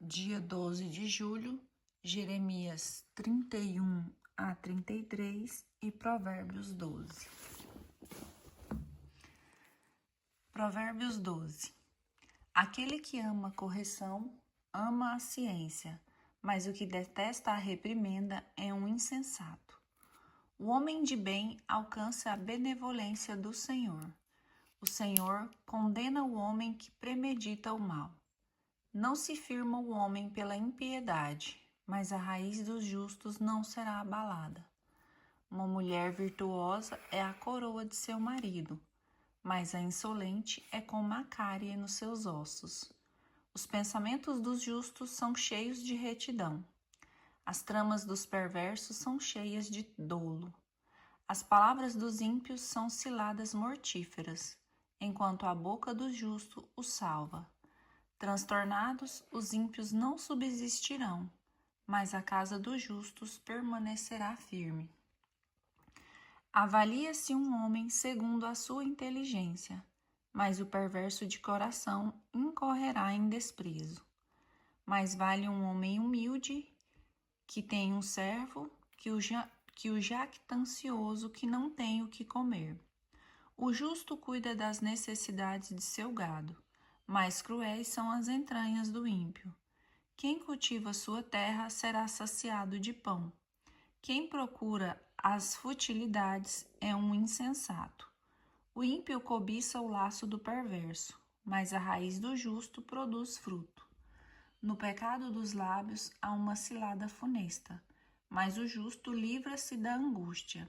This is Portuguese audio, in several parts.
dia 12 de julho, Jeremias 31 a 33 e Provérbios 12. Provérbios 12. Aquele que ama a correção, ama a ciência, mas o que detesta a reprimenda é um insensato. O homem de bem alcança a benevolência do Senhor. O Senhor condena o homem que premedita o mal. Não se firma o homem pela impiedade, mas a raiz dos justos não será abalada. Uma mulher virtuosa é a coroa de seu marido, mas a insolente é como a cárie nos seus ossos. Os pensamentos dos justos são cheios de retidão. As tramas dos perversos são cheias de dolo. As palavras dos ímpios são ciladas mortíferas, enquanto a boca do justo o salva. Transtornados, os ímpios não subsistirão, mas a casa dos justos permanecerá firme. Avalia-se um homem segundo a sua inteligência, mas o perverso de coração incorrerá em desprezo. Mais vale um homem humilde que tem um servo que o jactancioso que não tem o que comer. O justo cuida das necessidades de seu gado, mais cruéis são as entranhas do ímpio. Quem cultiva sua terra será saciado de pão. Quem procura as futilidades é um insensato. O ímpio cobiça o laço do perverso, mas a raiz do justo produz fruto. No pecado dos lábios há uma cilada funesta, mas o justo livra-se da angústia.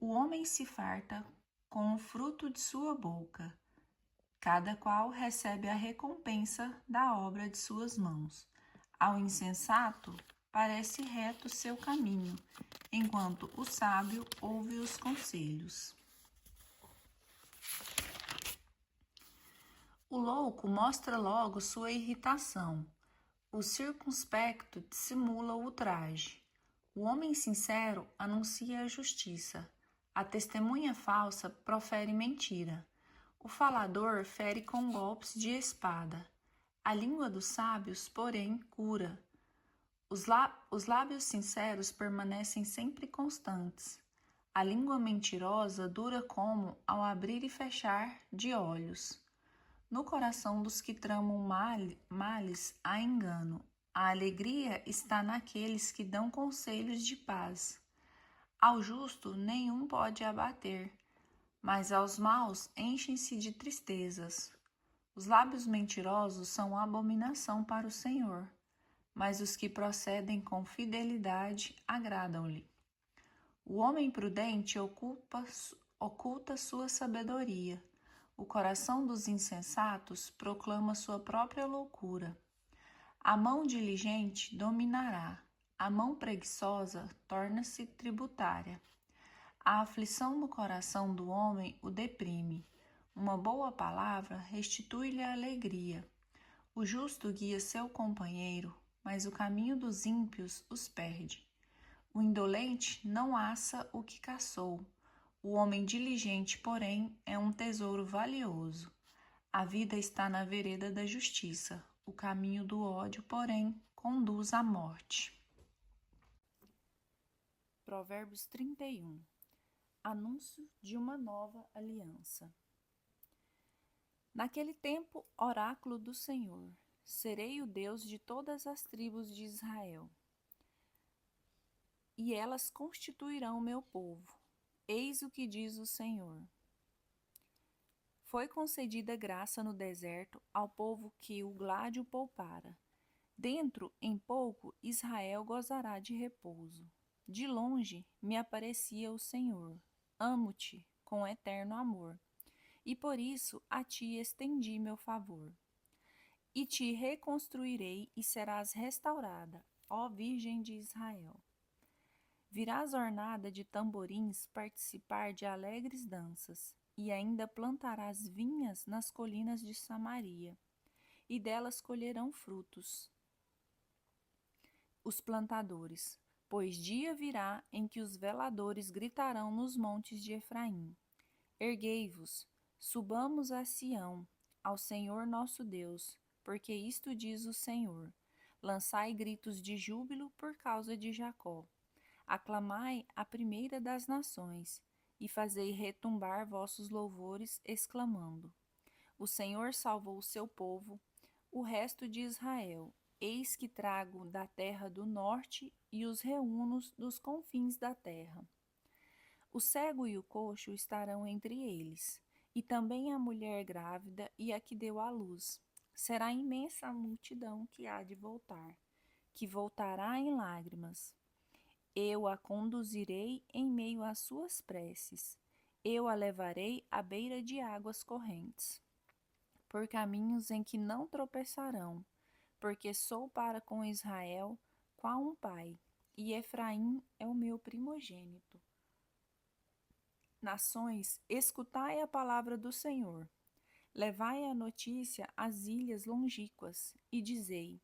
O homem se farta com o fruto de sua boca. Cada qual recebe a recompensa da obra de suas mãos. Ao insensato parece reto seu caminho, enquanto o sábio ouve os conselhos. O louco mostra logo sua irritação. O circunspecto dissimula o ultraje. O homem sincero anuncia a justiça. A testemunha falsa profere mentira. O falador fere com golpes de espada. A língua dos sábios, porém, cura. Os lábios sinceros permanecem sempre constantes. A língua mentirosa dura como ao abrir e fechar de olhos. No coração dos que tramam males há engano. A alegria está naqueles que dão conselhos de paz. Ao justo nenhum pode abater, mas aos maus enchem-se de tristezas. Os lábios mentirosos são abominação para o Senhor, mas os que procedem com fidelidade agradam-lhe. O homem prudente oculta sua sabedoria. O coração dos insensatos proclama sua própria loucura. A mão diligente dominará, a mão preguiçosa torna-se tributária. A aflição no coração do homem o deprime. Uma boa palavra restitui-lhe a alegria. O justo guia seu companheiro, mas o caminho dos ímpios os perde. O indolente não assa o que caçou. O homem diligente, porém, é um tesouro valioso. A vida está na vereda da justiça. O caminho do ódio, porém, conduz à morte. Provérbios 31. Anúncio de uma nova aliança. Naquele tempo, oráculo do Senhor, serei o Deus de todas as tribos de Israel, e elas constituirão meu povo. Eis o que diz o Senhor. Foi concedida graça no deserto ao povo que o gládio poupara. Dentro, em pouco, Israel gozará de repouso. De longe me aparecia o Senhor. Amo-te com eterno amor, e por isso a ti estendi meu favor. E te reconstruirei e serás restaurada, ó Virgem de Israel. Virás ornada de tamborins participar de alegres danças, e ainda plantarás vinhas nas colinas de Samaria, e delas colherão frutos os plantadores, pois dia virá em que os veladores gritarão nos montes de Efraim. Erguei-vos, subamos a Sião, ao Senhor nosso Deus, porque isto diz o Senhor: Lançai gritos de júbilo por causa de Jacó. Aclamai a primeira das nações, e fazei retumbar vossos louvores, exclamando: O Senhor salvou o seu povo, o resto de Israel. Eis que trago da terra do norte e os reúno dos confins da terra. O cego e o coxo estarão entre eles, e também a mulher grávida e a que deu à luz. Será imensa a multidão que há de voltar, que voltará em lágrimas. Eu a conduzirei em meio às suas preces. Eu a levarei à beira de águas correntes, por caminhos em que não tropeçarão, porque sou para com Israel qual um pai, e Efraim é o meu primogênito. Nações, escutai a palavra do Senhor. Levai a notícia às ilhas longínquas, e dizei: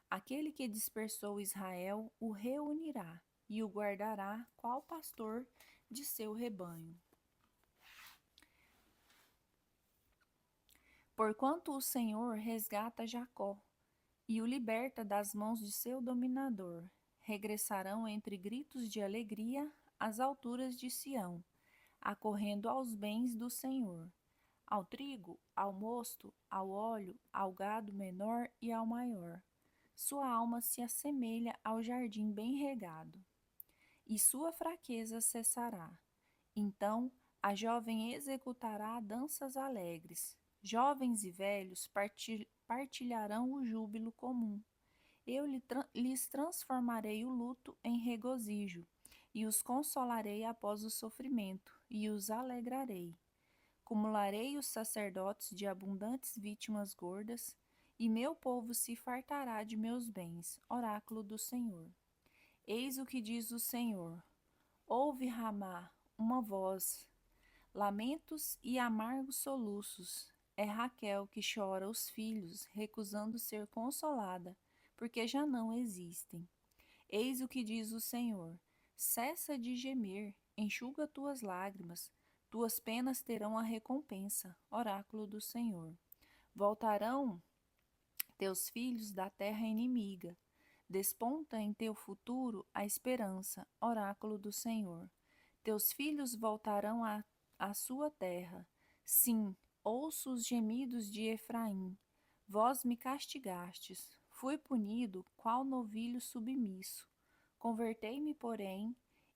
Aquele que dispersou Israel o reunirá e o guardará qual pastor de seu rebanho. Porquanto o Senhor resgata Jacó e o liberta das mãos de seu dominador, regressarão entre gritos de alegria às alturas de Sião, acorrendo aos bens do Senhor, ao trigo, ao mosto, ao óleo, ao gado menor e ao maior. Sua alma se assemelha ao jardim bem regado, e sua fraqueza cessará. Então a jovem executará danças alegres. Jovens e velhos partilharão o júbilo comum. Eu lhes transformarei o luto em regozijo, e os consolarei após o sofrimento, e os alegrarei. Cumularei os sacerdotes de abundantes vítimas gordas, e meu povo se fartará de meus bens. Oráculo do Senhor. Eis o que diz o Senhor. Ouve, Ramá, uma voz, lamentos e amargos soluços. É Raquel que chora os filhos, recusando ser consolada, porque já não existem. Eis o que diz o Senhor. Cessa de gemer, enxuga tuas lágrimas, tuas penas terão a recompensa. Oráculo do Senhor. Voltarão teus filhos da terra inimiga. Desponta em teu futuro a esperança. Oráculo do Senhor. Teus filhos voltarão à sua terra. Sim, ouço os gemidos de Efraim. Vós me castigastes. Fui punido, qual novilho submisso. Convertei-me, porém,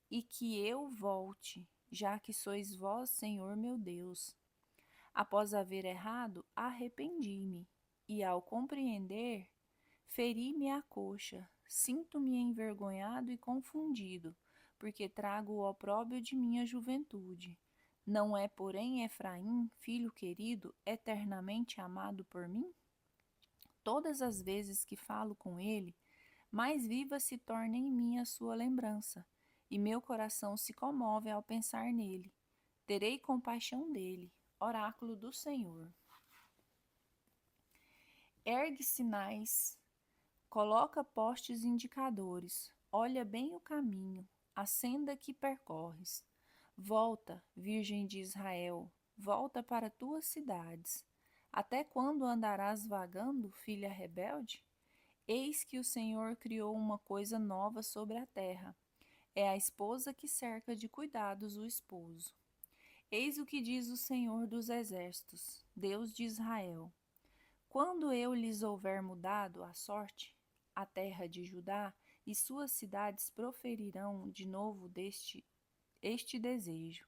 e que eu volte, já que sois vós, Senhor meu Deus. Após haver errado, arrependi-me, e ao compreender, feri-me a coxa. Sinto-me envergonhado e confundido, porque trago o opróbrio de minha juventude. Não é, porém, Efraim, filho querido, eternamente amado por mim? Todas as vezes que falo com ele, mais viva se torna em mim a sua lembrança, e meu coração se comove ao pensar nele. Terei compaixão dele. Oráculo do Senhor. Ergue sinais, coloca postes indicadores, olha bem o caminho, a senda que percorres. Volta, Virgem de Israel, volta para tuas cidades. Até quando andarás vagando, filha rebelde? Eis que o Senhor criou uma coisa nova sobre a terra. É a esposa que cerca de cuidados o esposo. Eis o que diz o Senhor dos Exércitos, Deus de Israel. Quando eu lhes houver mudado a sorte, a terra de Judá e suas cidades proferirão de novo este desejo.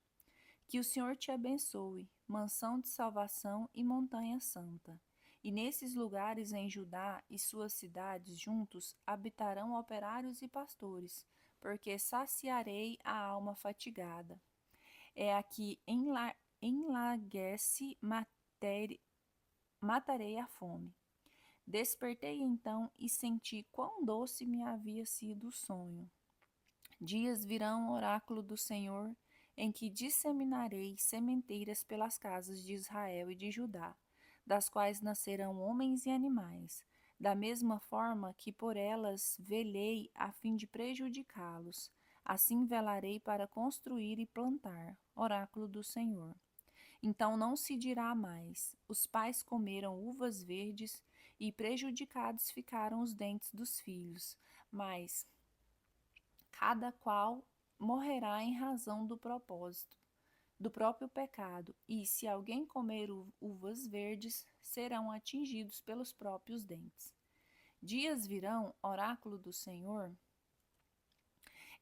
Que o Senhor te abençoe, mansão de salvação e montanha santa. E nesses lugares em Judá e suas cidades juntos habitarão operários e pastores, porque saciarei a alma fatigada. É a que enlaguece, matarei a fome. Despertei então e senti quão doce me havia sido o sonho. Dias virão, oráculo do Senhor, em que disseminarei sementeiras pelas casas de Israel e de Judá, das quais nascerão homens e animais, da mesma forma que por elas velei a fim de prejudicá-los. Assim velarei para construir e plantar. Oráculo do Senhor. Então não se dirá mais: os pais comeram uvas verdes e prejudicados ficaram os dentes dos filhos, mas cada qual morrerá em razão do propósito, do próprio pecado, e se alguém comer uvas verdes, serão atingidos pelos próprios dentes. Dias virão, oráculo do Senhor,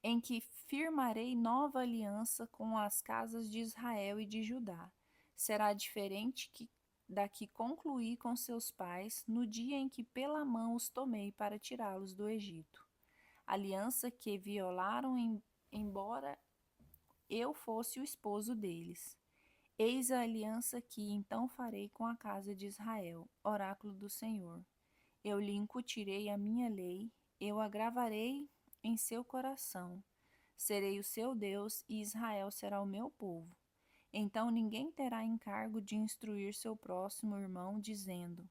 em que firmarei nova aliança com as casas de Israel e de Judá. Será diferente da que concluí com seus pais no dia em que pela mão os tomei para tirá-los do Egito. Aliança que violaram, embora eu fosse o esposo deles. Eis a aliança que então farei com a casa de Israel, oráculo do Senhor. Eu lhe incutirei a minha lei, eu a gravarei em seu coração. Serei o seu Deus e Israel será o meu povo. Então ninguém terá encargo de instruir seu próximo irmão, dizendo: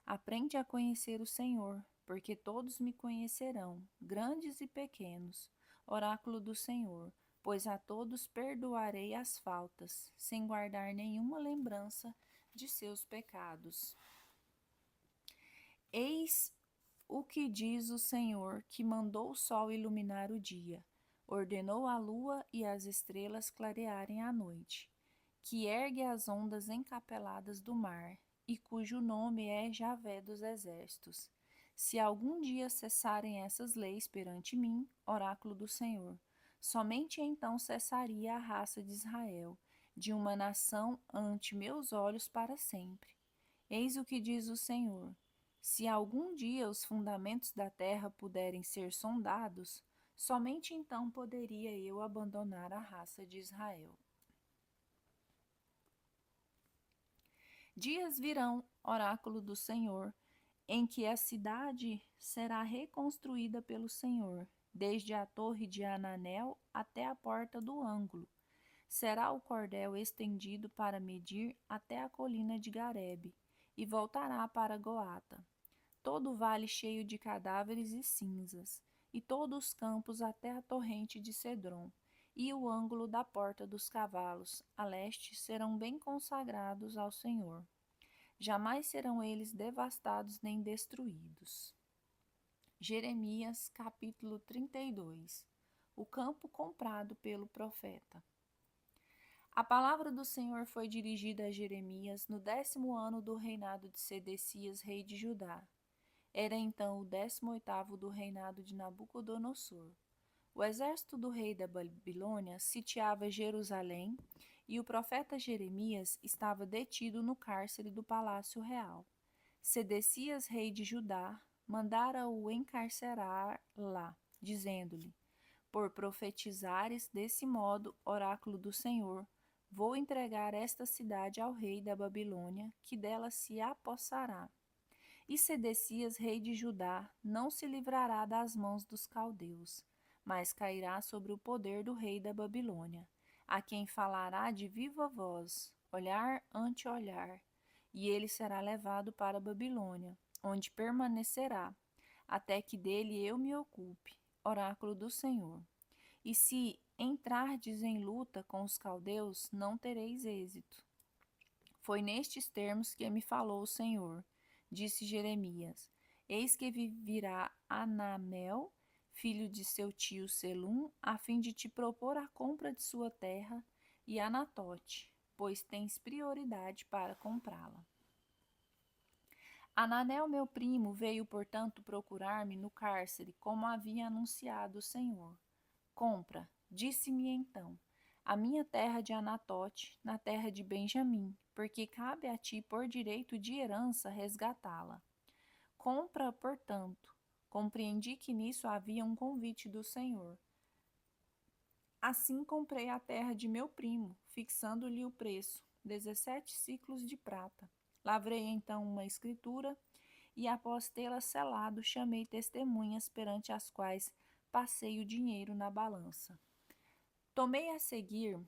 Aprende a conhecer o Senhor, porque todos me conhecerão, grandes e pequenos, oráculo do Senhor, pois a todos perdoarei as faltas, sem guardar nenhuma lembrança de seus pecados. Eis o que diz o Senhor, que mandou o sol iluminar o dia, ordenou a lua e as estrelas clarearem a noite, que ergue as ondas encapeladas do mar, e cujo nome é Javé dos Exércitos. Se algum dia cessarem essas leis perante mim, oráculo do Senhor, somente então cessaria a raça de Israel, de uma nação ante meus olhos para sempre. Eis o que diz o Senhor: se algum dia os fundamentos da terra puderem ser sondados, somente então poderia eu abandonar a raça de Israel. Dias virão, oráculo do Senhor, em que a cidade será reconstruída pelo Senhor, desde a torre de Ananel até a porta do ângulo. Será o cordel estendido para medir até a colina de Garebe, e voltará para Goata. Todo o vale cheio de cadáveres e cinzas, e todos os campos até a torrente de Cedron, e o ângulo da porta dos cavalos, a leste, serão bem consagrados ao Senhor. Jamais serão eles devastados nem destruídos. Jeremias, capítulo 32. O campo comprado pelo profeta. A palavra do Senhor foi dirigida a Jeremias no 10º ano do reinado de Sedecias, rei de Judá. Era então o 18º do reinado de Nabucodonosor. O exército do rei da Babilônia sitiava Jerusalém e o profeta Jeremias estava detido no cárcere do palácio real. Sedecias, rei de Judá, mandara-o encarcerar lá, dizendo-lhe: Por profetizares desse modo, oráculo do Senhor, vou entregar esta cidade ao rei da Babilônia, que dela se apossará. E Sedecias, rei de Judá, não se livrará das mãos dos caldeus, mas cairá sobre o poder do rei da Babilônia, a quem falará de viva voz, olhar ante olhar, e ele será levado para a Babilônia, onde permanecerá, até que dele eu me ocupe, oráculo do Senhor. E se entrardes em luta com os caldeus, não tereis êxito. Foi nestes termos que me falou o Senhor, disse Jeremias: Eis que virá Anamel, filho de seu tio Selum, a fim de te propor a compra de sua terra, e Anatote, pois tens prioridade para comprá-la. Ananel, meu primo, veio, portanto, procurar-me no cárcere, como havia anunciado o Senhor. Compra, disse-me então, a minha terra de Anatote, na terra de Benjamim, porque cabe a ti por direito de herança resgatá-la. Compra, portanto. Compreendi que nisso havia um convite do Senhor. Assim comprei a terra de meu primo, fixando-lhe o preço, 17 siclos de prata. Lavrei então uma escritura e, após tê-la selado, chamei testemunhas perante as quais passei o dinheiro na balança. Tomei a seguir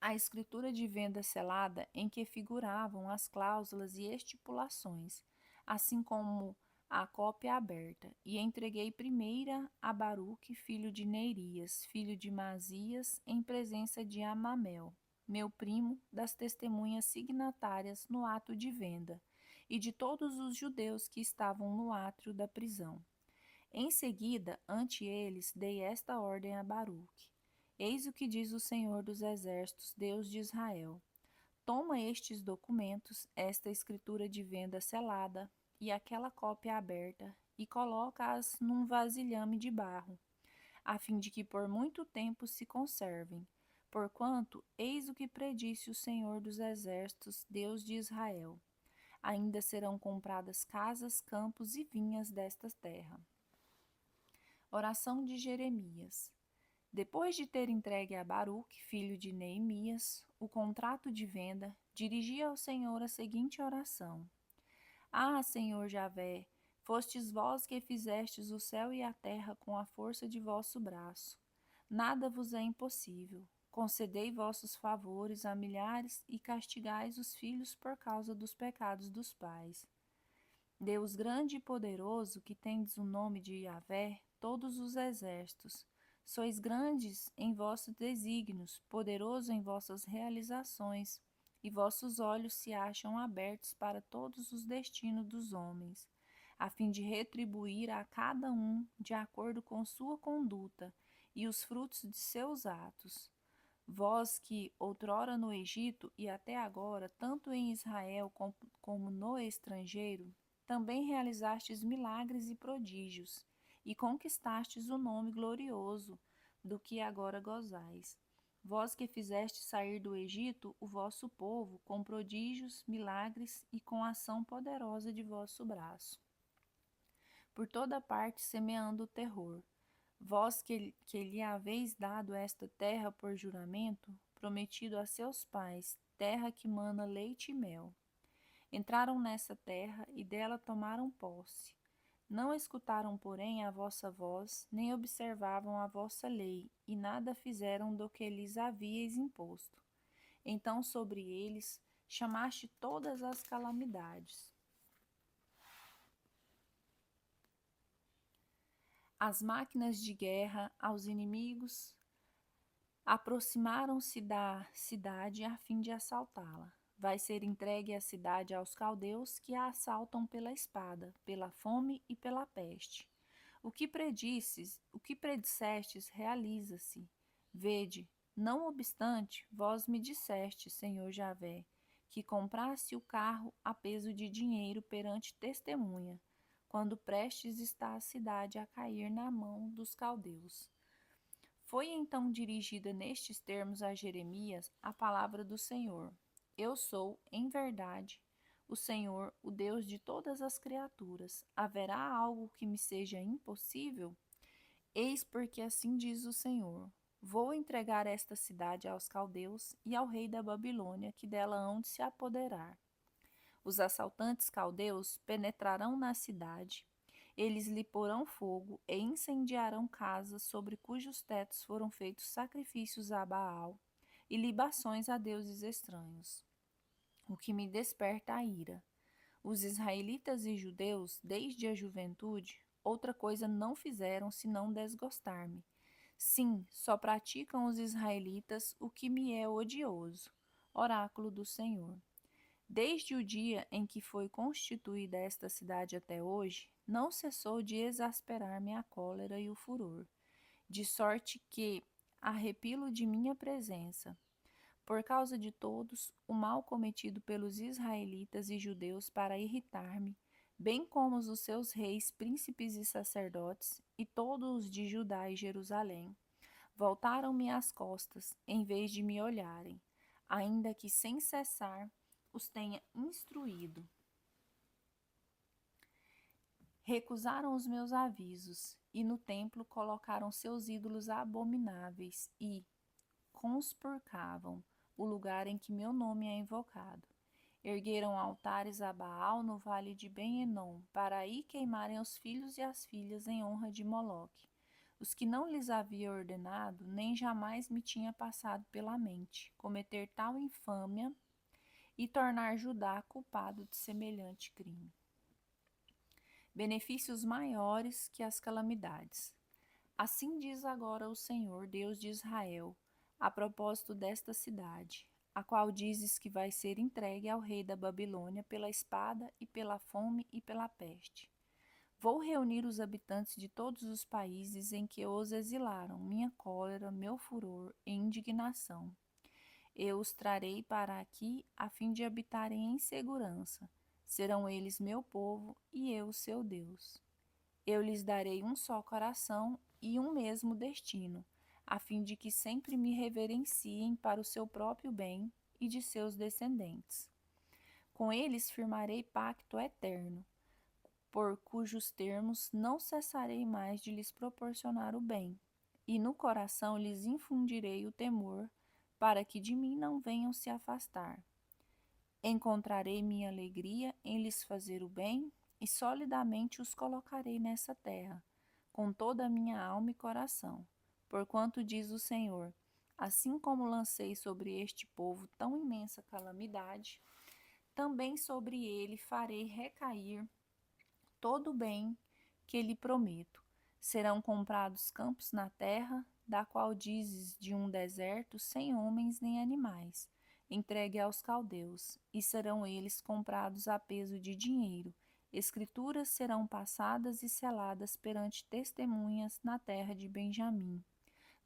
a escritura de venda selada em que figuravam as cláusulas e estipulações, assim como a cópia aberta, e entreguei primeira a Baruque, filho de Neirias, filho de Masias, em presença de Amamel, meu primo, das testemunhas signatárias no ato de venda, e de todos os judeus que estavam no átrio da prisão. Em seguida, ante eles, dei esta ordem a Baruque: Eis o que diz o Senhor dos Exércitos, Deus de Israel. Toma estes documentos, esta escritura de venda selada e aquela cópia aberta, e coloca-as num vasilhame de barro, a fim de que por muito tempo se conservem. Porquanto, eis o que predisse o Senhor dos Exércitos, Deus de Israel: ainda serão compradas casas, campos e vinhas desta terra. Oração de Jeremias. Depois de ter entregue a Baruque, filho de Neemias, o contrato de venda, dirigi ao Senhor a seguinte oração: Ah, Senhor Javé, fostes vós que fizestes o céu e a terra com a força de vosso braço. Nada vos é impossível. Concedei vossos favores a milhares e castigais os filhos por causa dos pecados dos pais. Deus grande e poderoso, que tendes o nome de Javé, todos os exércitos, sois grandes em vossos desígnios, poderoso em vossas realizações, e vossos olhos se acham abertos para todos os destinos dos homens, a fim de retribuir a cada um de acordo com sua conduta e os frutos de seus atos. Vós que, outrora no Egito e até agora, tanto em Israel como no estrangeiro, também realizastes milagres e prodígios, e conquistastes o nome glorioso do que agora gozais. Vós que fizeste sair do Egito o vosso povo com prodígios, milagres e com ação poderosa de vosso braço. Por toda parte semeando o terror. Vós que lhe haveis dado esta terra por juramento, prometido a seus pais, terra que mana leite e mel. Entraram nessa terra e dela tomaram posse. Não escutaram, porém, a vossa voz, nem observavam a vossa lei, e nada fizeram do que lhes havíeis imposto. Então sobre eles chamaste todas as calamidades. As máquinas de guerra aos inimigos aproximaram-se da cidade a fim de assaltá-la. Vai ser entregue a cidade aos caldeus, que a assaltam pela espada, pela fome e pela peste. O que predissestes, realiza-se. Vede, não obstante, vós me disseste, Senhor Javé, que comprasse o carro a peso de dinheiro perante testemunha, quando prestes está a cidade a cair na mão dos caldeus. Foi então dirigida nestes termos a Jeremias a palavra do Senhor: Eu sou, em verdade, o Senhor, o Deus de todas as criaturas. Haverá algo que me seja impossível? Eis porque assim diz o Senhor: Vou entregar esta cidade aos caldeus e ao rei da Babilônia, que dela hão de se apoderar. Os assaltantes caldeus penetrarão na cidade. Eles lhe porão fogo e incendiarão casas sobre cujos tetos foram feitos sacrifícios a Baal e libações a deuses estranhos, o que me desperta a ira. Os israelitas e judeus, desde a juventude, outra coisa não fizeram senão desgostar-me. Sim, só praticam os israelitas o que me é odioso. Oráculo do Senhor. Desde o dia em que foi constituída esta cidade até hoje, não cessou de exasperar-me a cólera e o furor, de sorte que arrepilo de minha presença. Por causa de todos, o mal cometido pelos israelitas e judeus para irritar-me, bem como os seus reis, príncipes e sacerdotes, e todos os de Judá e Jerusalém, voltaram-me as costas, em vez de me olharem, ainda que sem cessar os tenha instruído. Recusaram os meus avisos, e no templo colocaram seus ídolos abomináveis e conspurcavam o lugar em que meu nome é invocado. Ergueram altares a Baal no vale de Ben-Enom, para aí queimarem os filhos e as filhas em honra de Moloque, os que não lhes havia ordenado, nem jamais me tinha passado pela mente, cometer tal infâmia e tornar Judá culpado de semelhante crime. Benefícios maiores que as calamidades. Assim diz agora o Senhor, Deus de Israel, a propósito desta cidade: a qual dizes que vai ser entregue ao rei da Babilônia pela espada e pela fome e pela peste. Vou reunir os habitantes de todos os países em que os exilaram, minha cólera, meu furor e indignação. Eu os trarei para aqui a fim de habitarem em segurança. Serão eles meu povo e eu seu Deus. Eu lhes darei um só coração e um mesmo destino, a fim de que sempre me reverenciem para o seu próprio bem e de seus descendentes. Com eles firmarei pacto eterno, por cujos termos não cessarei mais de lhes proporcionar o bem, e no coração lhes infundirei o temor, para que de mim não venham se afastar. Encontrarei minha alegria em lhes fazer o bem, e solidamente os colocarei nessa terra, com toda a minha alma e coração. Porquanto diz o Senhor, assim como lancei sobre este povo tão imensa calamidade, também sobre ele farei recair todo o bem que lhe prometo. Serão comprados campos na terra, da qual dizes de um deserto sem homens nem animais, entregue aos caldeus, e serão eles comprados a peso de dinheiro. Escrituras serão passadas e seladas perante testemunhas na terra de Benjamim,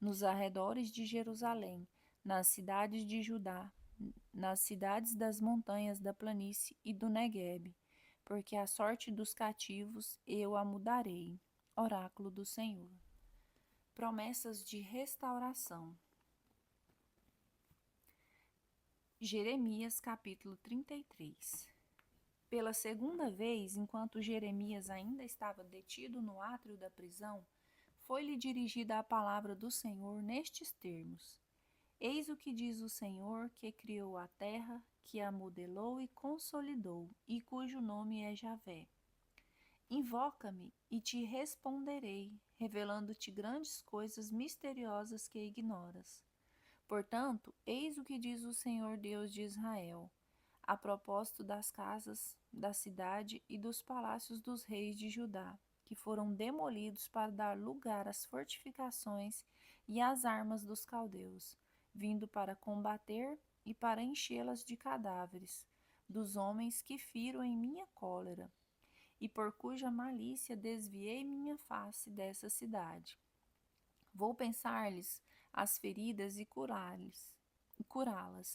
nos arredores de Jerusalém, nas cidades de Judá, nas cidades das montanhas da planície e do Neguebe, porque a sorte dos cativos eu a mudarei. Oráculo do Senhor. Promessas de restauração. Jeremias capítulo 33. Pela segunda vez, enquanto Jeremias ainda estava detido no átrio da prisão, foi-lhe dirigida a palavra do Senhor nestes termos: Eis o que diz o Senhor, que criou a terra, que a modelou e consolidou, e cujo nome é Javé. Invoca-me e te responderei, revelando-te grandes coisas misteriosas que ignoras. Portanto, eis o que diz o Senhor Deus de Israel, a propósito das casas da cidade e dos palácios dos reis de Judá, que foram demolidos para dar lugar às fortificações e às armas dos caldeus, vindo para combater e para enchê-las de cadáveres, dos homens que firo em minha cólera, e por cuja malícia desviei minha face dessa cidade. Vou pensar-lhes as feridas e curá-las,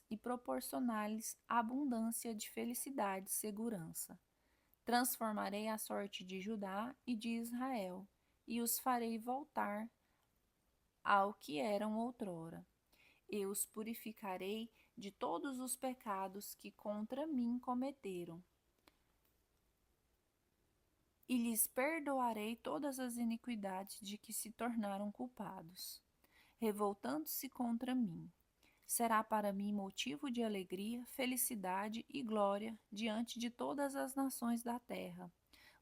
e proporcionar-lhes abundância de felicidade e segurança. Transformarei a sorte de Judá e de Israel, e os farei voltar ao que eram outrora. Eu os purificarei de todos os pecados que contra mim cometeram, e lhes perdoarei todas as iniquidades de que se tornaram culpados, revoltando-se contra mim. Será para mim motivo de alegria, felicidade e glória diante de todas as nações da terra,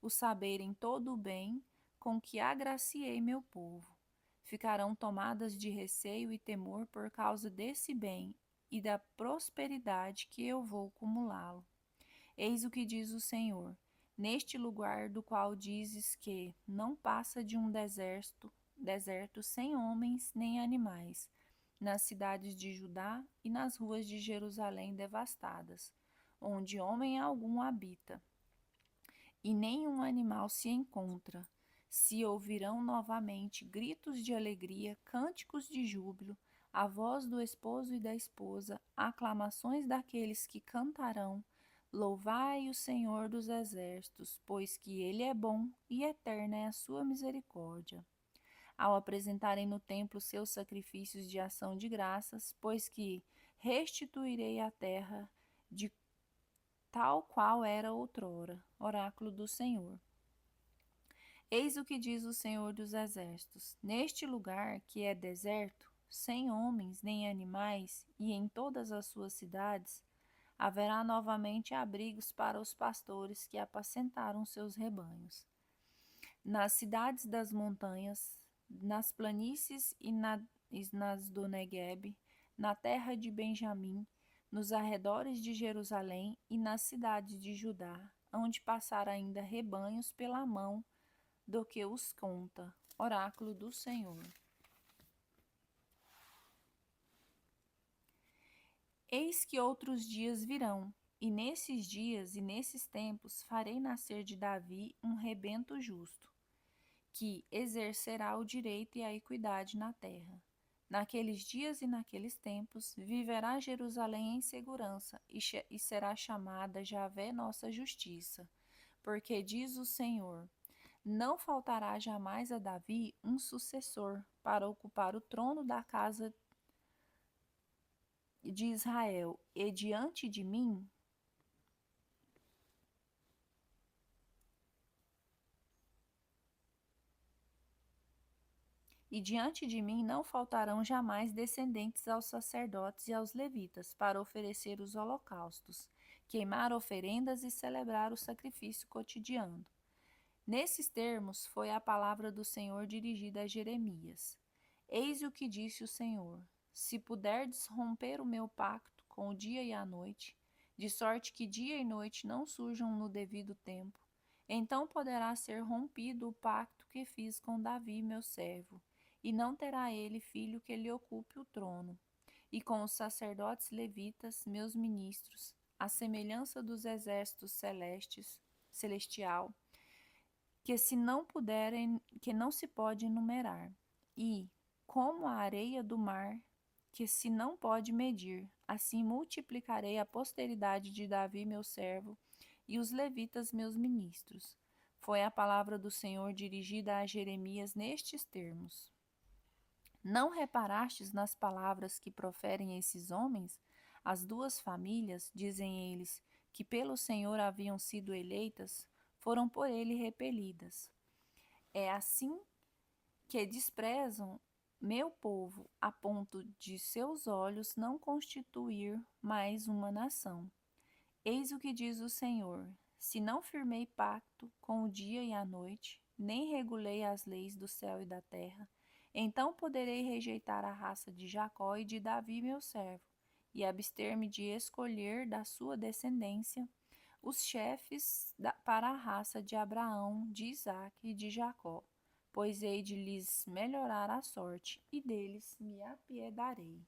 o saberem todo o bem com que agraciei meu povo. Ficarão tomadas de receio e temor por causa desse bem e da prosperidade que eu vou cumulá-lo. Eis o que diz o Senhor: neste lugar do qual dizes que não passa de um deserto sem homens nem animais, nas cidades de Judá e nas ruas de Jerusalém devastadas, onde homem algum habita, e nenhum animal se encontra, se ouvirão novamente gritos de alegria, cânticos de júbilo, a voz do esposo e da esposa, aclamações daqueles que cantarão: Louvai o Senhor dos exércitos, pois que ele é bom e eterna é a sua misericórdia. Ao apresentarem no templo seus sacrifícios de ação de graças, pois que restituirei a terra de tal qual era outrora. Oráculo do Senhor. Eis o que diz o Senhor dos exércitos: neste lugar que é deserto, sem homens nem animais, e em todas as suas cidades, haverá novamente abrigos para os pastores que apacentaram seus rebanhos. Nas cidades das montanhas, nas planícies e nas do Neguebe, na terra de Benjamim, nos arredores de Jerusalém e nas cidades de Judá, onde passar ainda rebanhos pela mão do que os conta. Oráculo do Senhor. Eis que outros dias virão, e nesses dias e nesses tempos farei nascer de Davi um rebento justo, que exercerá o direito e a equidade na terra. Naqueles dias e naqueles tempos, viverá Jerusalém em segurança e será chamada Javé nossa justiça. Porque diz o Senhor: não faltará jamais a Davi um sucessor para ocupar o trono da casa de Israel, diante de mim não faltarão jamais descendentes aos sacerdotes e aos levitas para oferecer os holocaustos, queimar oferendas e celebrar o sacrifício cotidiano. Nesses termos foi a palavra do Senhor dirigida a Jeremias. Eis o que disse o Senhor: se puderdes romper o meu pacto com o dia e a noite, de sorte que dia e noite não surjam no devido tempo, então poderá ser rompido o pacto que fiz com Davi, meu servo, e não terá ele filho que lhe ocupe o trono, e com os sacerdotes levitas, meus ministros, à semelhança dos exércitos celestial, que não se pode enumerar, e, como a areia do mar, que se não pode medir, assim multiplicarei a posteridade de Davi, meu servo, e os levitas, meus ministros. Foi a palavra do Senhor dirigida a Jeremias nestes termos. Não reparastes nas palavras que proferem esses homens? As duas famílias, dizem eles, que pelo Senhor haviam sido eleitas, foram por ele repelidas. É assim que desprezam meu povo, a ponto de seus olhos não constituir mais uma nação. Eis o que diz o Senhor: se não firmei pacto com o dia e a noite, nem regulei as leis do céu e da terra, então poderei rejeitar a raça de Jacó e de Davi, meu servo, e abster-me de escolher da sua descendência os chefes para a raça de Abraão, de Isaque e de Jacó, pois hei de lhes melhorar a sorte, e deles me apiedarei.